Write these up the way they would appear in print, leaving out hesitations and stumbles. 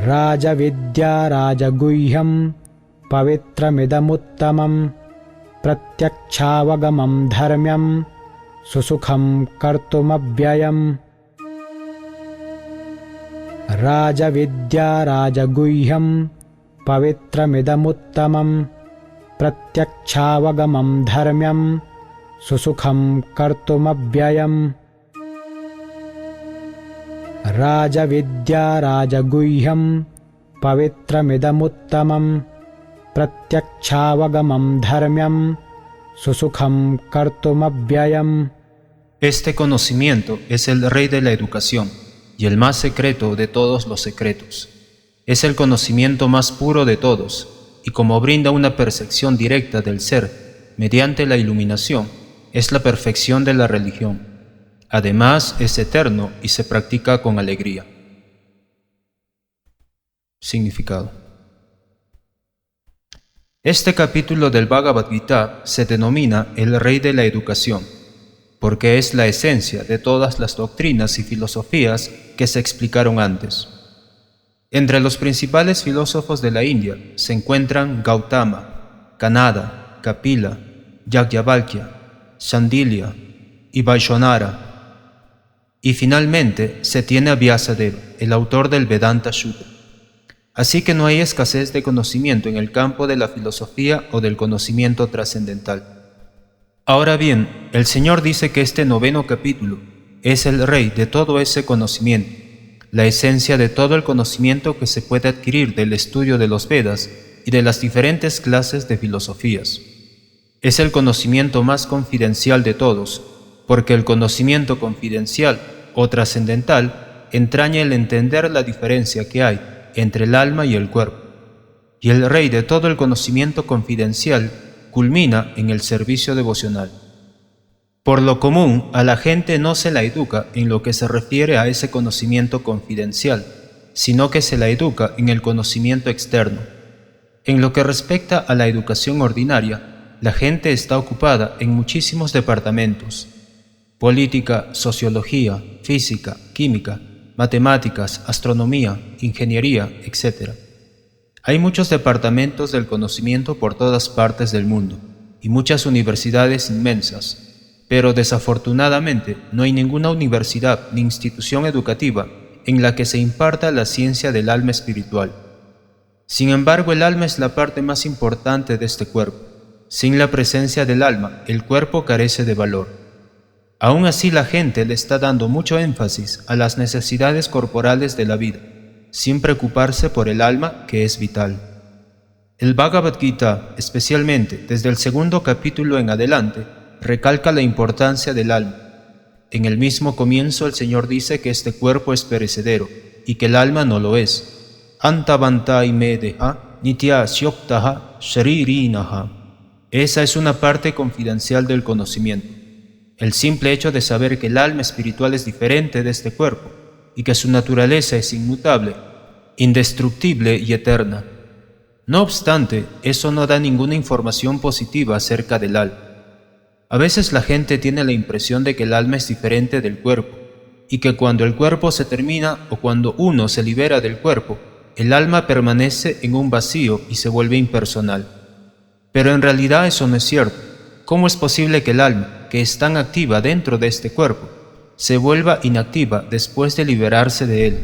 राजविद्या राजगुह्यं पवित्रमिदमुत्तमं प्रत्यक्षावगमं धर्म्यं सुसुखं कर्तुमव्ययम्। राजविद्या राजगुह्यं पवित्रमिदमुत्तमं प्रत्यक्षावगमं धर्म्यं सुसुखं कर्तुमव्ययम्। राजविद्या राजगुह्यं पवित्रमिदमुत्तमं प्रत्यक्षावगमं धर्म्यं सुसुखं कर्तुमव्ययम्। Este conocimiento es el rey de la educación y el más secreto de todos los secretos. Es el conocimiento más puro de todos, y como brinda una percepción directa del ser mediante la iluminación, es la perfección de la religión. Además, es eterno y se practica con alegría. Significado. Este capítulo del Bhagavad Gita se denomina el Rey de la Educación, porque es la esencia de todas las doctrinas y filosofías que se explicaron antes. Entre los principales filósofos de la India se encuentran Gautama, Kanada, Kapila, Yajnavalkya, Shandilya y Vaishonara. Y finalmente se tiene a Vyasadeva, el autor del Vedanta Sutra. Así que no hay escasez de conocimiento en el campo de la filosofía o del conocimiento trascendental. Ahora bien, el Señor dice que este 9º capítulo es el rey de todo ese conocimiento, la esencia de todo el conocimiento que se puede adquirir del estudio de los Vedas y de las diferentes clases de filosofías. Es el conocimiento más confidencial de todos, porque el conocimiento confidencial o trascendental entraña el entender la diferencia que hay entre el alma y el cuerpo. Y el rey de todo el conocimiento confidencial culmina en el servicio devocional. Por lo común, a la gente no se la educa en lo que se refiere a ese conocimiento confidencial, sino que se la educa en el conocimiento externo. En lo que respecta a la educación ordinaria, la gente está ocupada en muchísimos departamentos: política, sociología, física, química, matemáticas, astronomía, ingeniería, etc. Hay muchos departamentos del conocimiento por todas partes del mundo y muchas universidades inmensas, pero desafortunadamente no hay ninguna universidad ni institución educativa en la que se imparta la ciencia del alma espiritual. Sin embargo, el alma es la parte más importante de este cuerpo. Sin la presencia del alma, el cuerpo carece de valor. Aún así, la gente le está dando mucho énfasis a las necesidades corporales de la vida, sin preocuparse por el alma, que es vital. El Bhagavad Gita, especialmente desde el 2º capítulo en adelante, recalca la importancia del alma. En el mismo comienzo el Señor dice que este cuerpo es perecedero y que el alma no lo es. Antavantai medeha nitya syoktaha sharirinaha. Esa es una parte confidencial del conocimiento. El simple hecho de saber que el alma espiritual es diferente de este cuerpo y que su naturaleza es inmutable, indestructible y eterna. No obstante, eso no da ninguna información positiva acerca del alma. A veces la gente tiene la impresión de que el alma es diferente del cuerpo y que cuando el cuerpo se termina o cuando uno se libera del cuerpo, el alma permanece en un vacío y se vuelve impersonal. Pero en realidad eso no es cierto. ¿Cómo es posible que el alma, que es tan activa dentro de este cuerpo, se vuelva inactiva después de liberarse de él?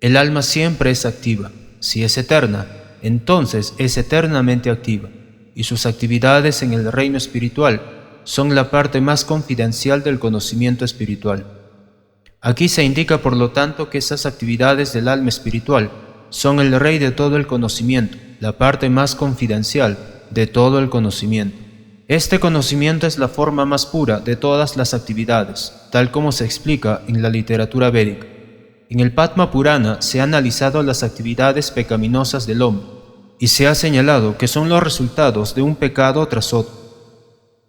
El alma siempre es activa. Si es eterna, entonces es eternamente activa, y sus actividades en el reino espiritual son la parte más confidencial del conocimiento espiritual. Aquí se indica, por lo tanto, que esas actividades del alma espiritual son el rey de todo el conocimiento, la parte más confidencial de todo el conocimiento. Este conocimiento es la forma más pura de todas las actividades, tal como se explica en la literatura védica. En el Padma Purana se han analizado las actividades pecaminosas del hombre y se ha señalado que son los resultados de un pecado tras otro.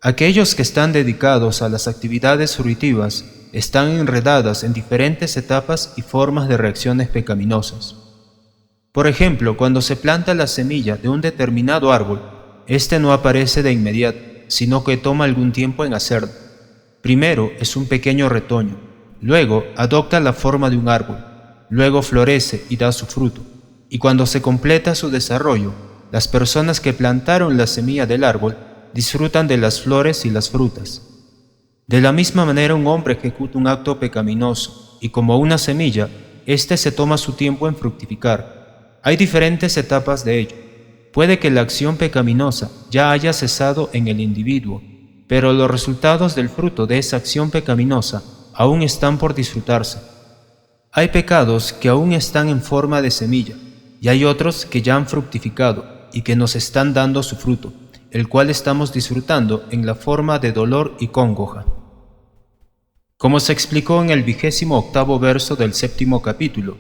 Aquellos que están dedicados a las actividades fruitivas están enredadas en diferentes etapas y formas de reacciones pecaminosas. Por ejemplo, cuando se planta la semilla de un determinado árbol, este no aparece de inmediato, sino que toma algún tiempo en hacerlo. Primero es un pequeño retoño, luego adopta la forma de un árbol, luego florece y da su fruto, y cuando se completa su desarrollo, las personas que plantaron la semilla del árbol disfrutan de las flores y las frutas. De la misma manera, un hombre ejecuta un acto pecaminoso, y como una semilla, éste se toma su tiempo en fructificar. Hay diferentes etapas de ello. Puede que la acción pecaminosa ya haya cesado en el individuo, pero los resultados del fruto de esa acción pecaminosa aún están por disfrutarse. Hay pecados que aún están en forma de semilla, y hay otros que ya han fructificado y que nos están dando su fruto, el cual estamos disfrutando en la forma de dolor y congoja. Como se explicó en el 28º verso del 7º capítulo,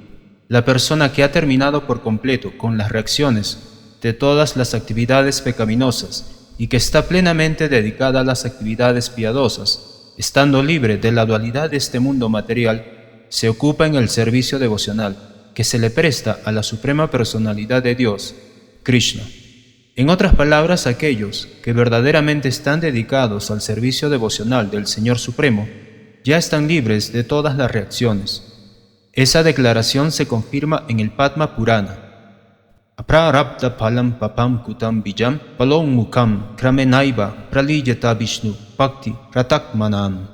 la persona que ha terminado por completo con las reacciones de todas las actividades pecaminosas y que está plenamente dedicada a las actividades piadosas, estando libre de la dualidad de este mundo material, se ocupa en el servicio devocional que se le presta a la Suprema Personalidad de Dios, Krishna. En otras palabras, aquellos que verdaderamente están dedicados al servicio devocional del Señor Supremo ya están libres de todas las reacciones. Esa declaración se confirma en el Padma Purana. Aprarabdha palam papam kutam bijam palom mukam kramenaiva praliyata vishnu bhakti ratakmanam.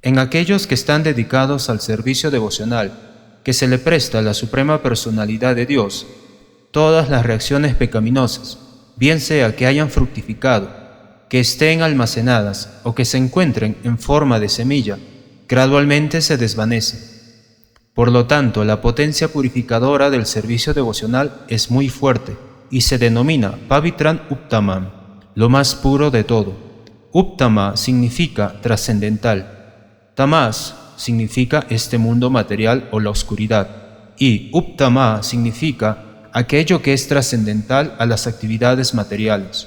En aquellos que están dedicados al servicio devocional que se le presta a la Suprema Personalidad de Dios, todas las reacciones pecaminosas, bien sea que hayan fructificado, que estén almacenadas o que se encuentren en forma de semilla, gradualmente se desvanecen. Por lo tanto, la potencia purificadora del servicio devocional es muy fuerte y se denomina Pavitran Uttamam, lo más puro de todo. Uttama significa trascendental. Tamas significa este mundo material o la oscuridad. Y Uttama significa aquello que es trascendental a las actividades materiales.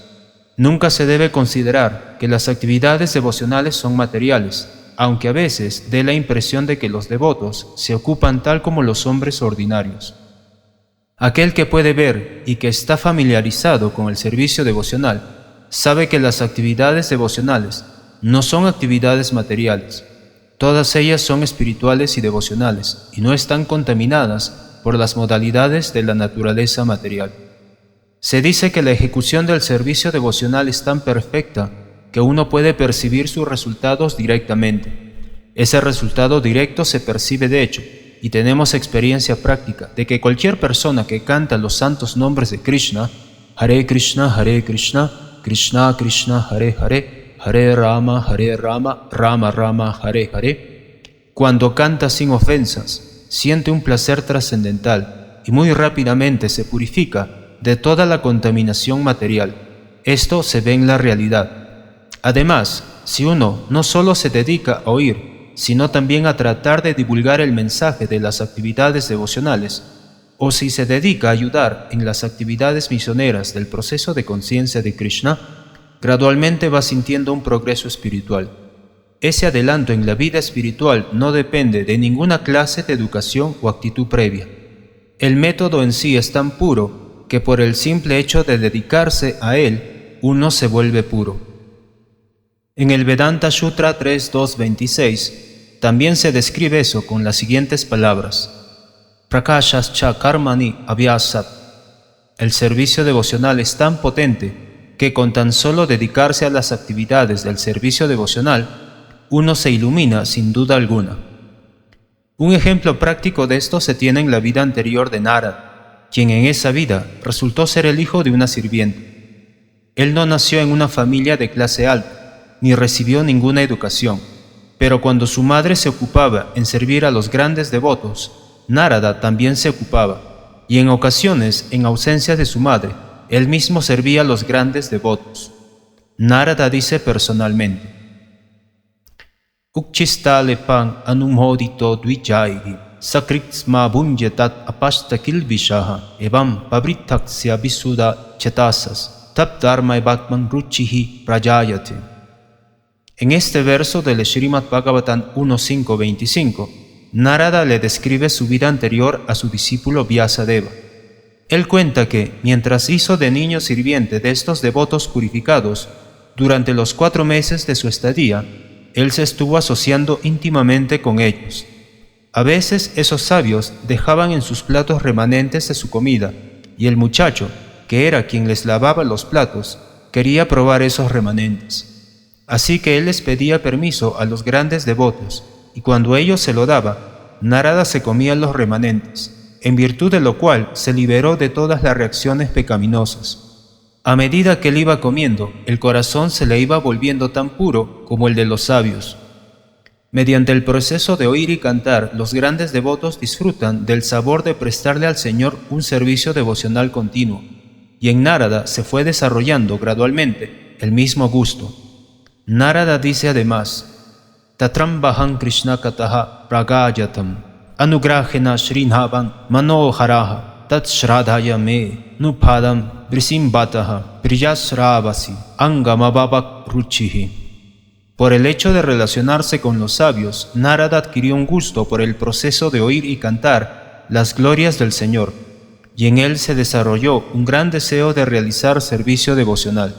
Nunca se debe considerar que las actividades devocionales son materiales, aunque a veces dé la impresión de que los devotos se ocupan tal como los hombres ordinarios. Aquel que puede ver y que está familiarizado con el servicio devocional sabe que las actividades devocionales no son actividades materiales. Todas ellas son espirituales y devocionales y no están contaminadas por las modalidades de la naturaleza material. Se dice que la ejecución del servicio devocional es tan perfecta que uno puede percibir sus resultados directamente. Ese resultado directo se percibe de hecho, y tenemos experiencia práctica de que cualquier persona que canta los santos nombres de Krishna, Hare Krishna, Krishna Krishna, Hare Hare, Hare Rama, Rama Rama, Hare Hare, cuando canta sin ofensas, siente un placer trascendental y muy rápidamente se purifica de toda la contaminación material. Esto se ve en la realidad. Además, si uno no solo se dedica a oír, sino también a tratar de divulgar el mensaje de las actividades devocionales, o si se dedica a ayudar en las actividades misioneras del proceso de conciencia de Krishna, gradualmente va sintiendo un progreso espiritual. Ese adelanto en la vida espiritual no depende de ninguna clase de educación o actitud previa. El método en sí es tan puro que por el simple hecho de dedicarse a él, uno se vuelve puro. En el Vedanta Sutra 3.2.26 también se describe eso con las siguientes palabras: Prakashascha karmani abhyasat. El servicio devocional es tan potente que con tan solo dedicarse a las actividades del servicio devocional, uno se ilumina sin duda alguna. Un ejemplo práctico de esto se tiene en la vida anterior de Narada, quien en esa vida resultó ser el hijo de una sirviente. Él no nació en una familia de clase alta, ni recibió ninguna educación, pero cuando su madre se ocupaba en servir a los grandes devotos, Narada también se ocupaba, y en ocasiones, en ausencia de su madre, él mismo servía a los grandes devotos. Narada dice personalmente: Ukchistale pan anumhodito dvijayhi sakritsma bunjetat apashta kilvishaha evam pavritaksya visuda chetasas tapdharma evatman ruchihi prajayate. En este verso del Srimad Bhagavatam 1.5.25, Narada le describe su vida anterior a su discípulo Vyasadeva. Él cuenta que, mientras hizo de niño sirviente de estos devotos purificados, durante los 4 meses de su estadía, él se estuvo asociando íntimamente con ellos. A veces esos sabios dejaban en sus platos remanentes de su comida, y el muchacho, que era quien les lavaba los platos, quería probar esos remanentes. Así que él les pedía permiso a los grandes devotos, y cuando ellos se lo daban, Narada se comía los remanentes, en virtud de lo cual se liberó de todas las reacciones pecaminosas. A medida que él iba comiendo, el corazón se le iba volviendo tan puro como el de los sabios. Mediante el proceso de oír y cantar, los grandes devotos disfrutan del sabor de prestarle al Señor un servicio devocional continuo, y en Narada se fue desarrollando gradualmente el mismo gusto. Narada dice además, Tatram Bahan Krishna Kataha Pragayatam Anugrahena Shrinhavan Manoharaha Tat Shradhaya Me Nupadam Brisimbataha Priyasravasi Angamababak Ruchihi. Por el hecho de relacionarse con los sabios, Narada adquirió un gusto por el proceso de oír y cantar las glorias del Señor, y en él se desarrolló un gran deseo de realizar servicio devocional.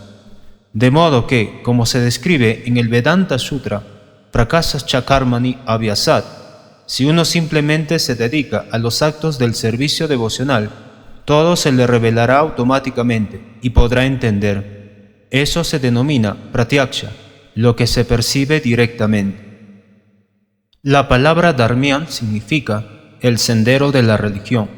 De modo que, como se describe en el Vedanta Sutra, Prakasas Chakarmani Abhyasat, si uno simplemente se dedica a los actos del servicio devocional, todo se le revelará automáticamente y podrá entender. Eso se denomina pratyaksha, lo que se percibe directamente. La palabra Dharmian significa el sendero de la religión.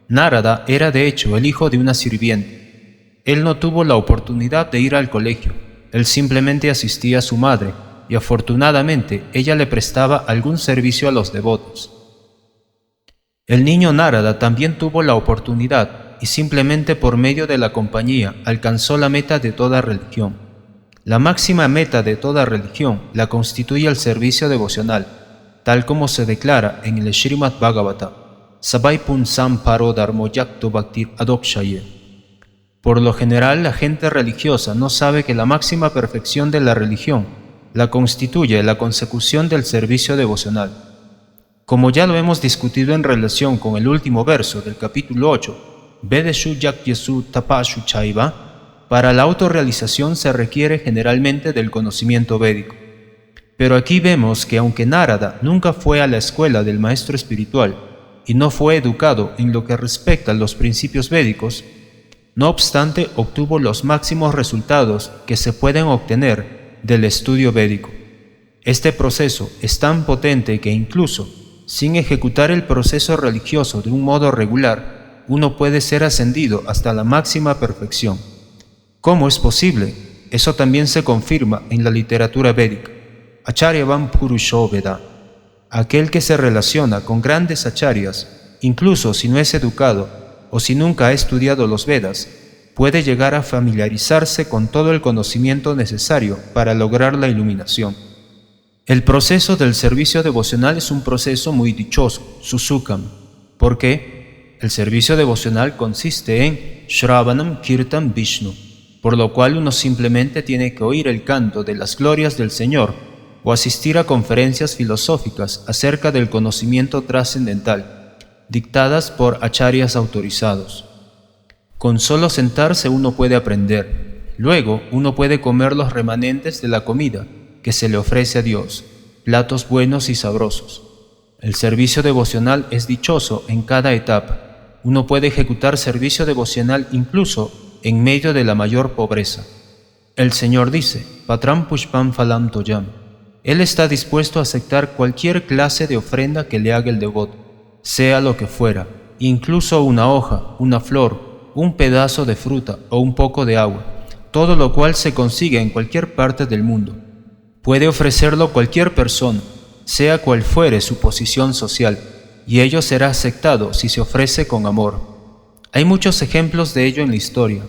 Narada era de hecho el hijo de una sirviente. Él no tuvo la oportunidad de ir al colegio, él simplemente asistía a su madre y afortunadamente ella le prestaba algún servicio a los devotos. El niño Narada también tuvo la oportunidad y simplemente por medio de la compañía alcanzó la meta de toda religión. La máxima meta de toda religión la constituye el servicio devocional, tal como se declara en el Srimad Bhagavata, Sabai Punsam Paro Dharmo Yakto Bhaktir Adokshaye. Por lo general, la gente religiosa no sabe que la máxima perfección de la religión la constituye la consecución del servicio devocional. Como ya lo hemos discutido en relación con el último verso del capítulo 8, Vedeshu Yakyesu Tapashu Chaiva, para la autorrealización se requiere generalmente del conocimiento védico. Pero aquí vemos que aunque Narada nunca fue a la escuela del maestro espiritual y no fue educado en lo que respecta a los principios védicos, no obstante obtuvo los máximos resultados que se pueden obtener del estudio védico. Este proceso es tan potente que incluso sin ejecutar el proceso religioso de un modo regular, uno puede ser ascendido hasta la máxima perfección. ¿Cómo es posible? Eso también se confirma en la literatura védica. Acharyavam Purusho Veda. Aquel que se relaciona con grandes acharyas, incluso si no es educado o si nunca ha estudiado los Vedas, puede llegar a familiarizarse con todo el conocimiento necesario para lograr la iluminación. El proceso del servicio devocional es un proceso muy dichoso, susukam, porque el servicio devocional consiste en Shravanam Kirtan Vishnu, por lo cual uno simplemente tiene que oír el canto de las glorias del Señor o asistir a conferencias filosóficas acerca del conocimiento trascendental, dictadas por acharyas autorizados. Con solo sentarse uno puede aprender. Luego uno puede comer los remanentes de la comida que se le ofrece a Dios, platos buenos y sabrosos. El servicio devocional es dichoso en cada etapa. Uno puede ejecutar servicio devocional incluso en medio de la mayor pobreza. El Señor dice, Patram Pushpam Phalam Toyam. Él está dispuesto a aceptar cualquier clase de ofrenda que le haga el devoto, sea lo que fuera, incluso una hoja, una flor, un pedazo de fruta o un poco de agua, todo lo cual se consigue en cualquier parte del mundo. Puede ofrecerlo cualquier persona, sea cual fuere su posición social, y ello será aceptado si se ofrece con amor. Hay muchos ejemplos de ello en la historia.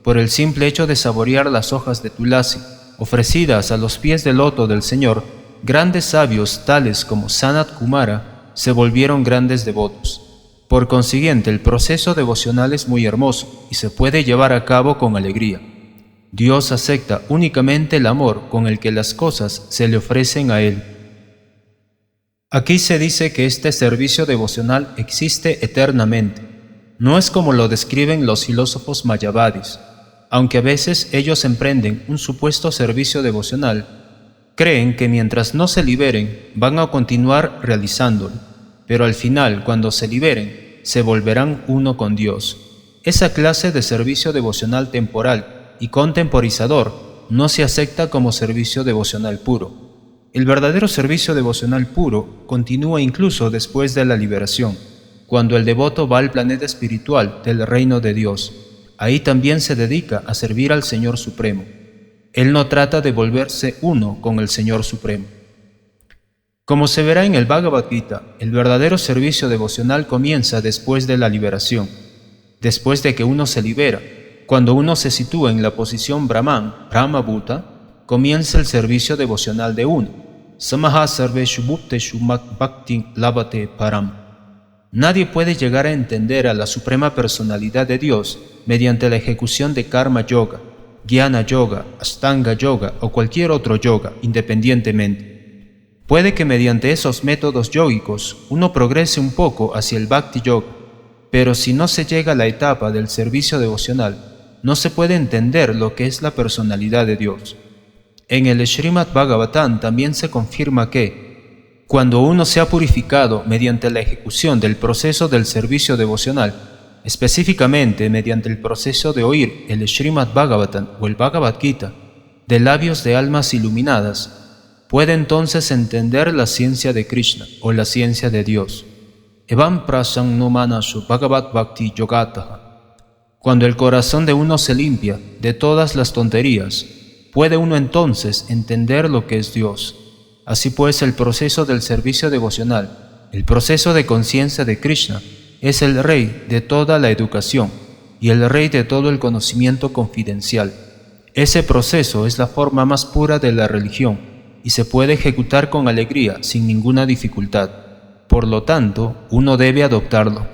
Por el simple hecho de saborear las hojas de tulasi, ofrecidas a los pies del loto del Señor, grandes sabios tales como Sanat Kumara se volvieron grandes devotos. Por consiguiente, el proceso devocional es muy hermoso y se puede llevar a cabo con alegría. Dios acepta únicamente el amor con el que las cosas se le ofrecen a Él. Aquí se dice que este servicio devocional existe eternamente. No es como lo describen los filósofos mayavadis. Aunque a veces ellos emprenden un supuesto servicio devocional, creen que mientras no se liberen van a continuar realizándolo. pero al final, cuando se liberen, se volverán uno con Dios. Esa clase de servicio devocional temporal y contemporizador no se acepta como servicio devocional puro. El verdadero servicio devocional puro continúa incluso después de la liberación, cuando el devoto va al planeta espiritual del reino de Dios. Ahí también se dedica a servir al Señor Supremo. Él no trata de volverse uno con el Señor Supremo. Como se verá en el Bhagavad Gita, el verdadero servicio devocional comienza después de la liberación. Después de que uno se libera, cuando uno se sitúa en la posición Brahman, Brahma Bhuta, comienza el servicio devocional de uno. Samaha sarveshu bhukteshu bhakti labhate param. Nadie puede llegar a entender a la Suprema Personalidad de Dios mediante la ejecución de Karma Yoga, Jnana Yoga, Ashtanga Yoga o cualquier otro yoga, independientemente. Puede que mediante esos métodos yógicos uno progrese un poco hacia el Bhakti Yoga, pero si no se llega a la etapa del servicio devocional, no se puede entender lo que es la personalidad de Dios. En el Srimad Bhagavatam también se confirma que, cuando uno se ha purificado mediante la ejecución del proceso del servicio devocional, específicamente mediante el proceso de oír el Srimad Bhagavatam o el Bhagavad Gita de labios de almas iluminadas, puede entonces entender la ciencia de Krishna o la ciencia de Dios. Evam prasannumanashu Bhagavad Bhakti Yogataha. Cuando el corazón de uno se limpia de todas las tonterías, puede uno entonces entender lo que es Dios. Así pues, el proceso del servicio devocional, el proceso de conciencia de Krishna, es el rey de toda la educación y el rey de todo el conocimiento confidencial. Ese proceso es la forma más pura de la religión y se puede ejecutar con alegría sin ninguna dificultad. Por lo tanto, uno debe adoptarlo.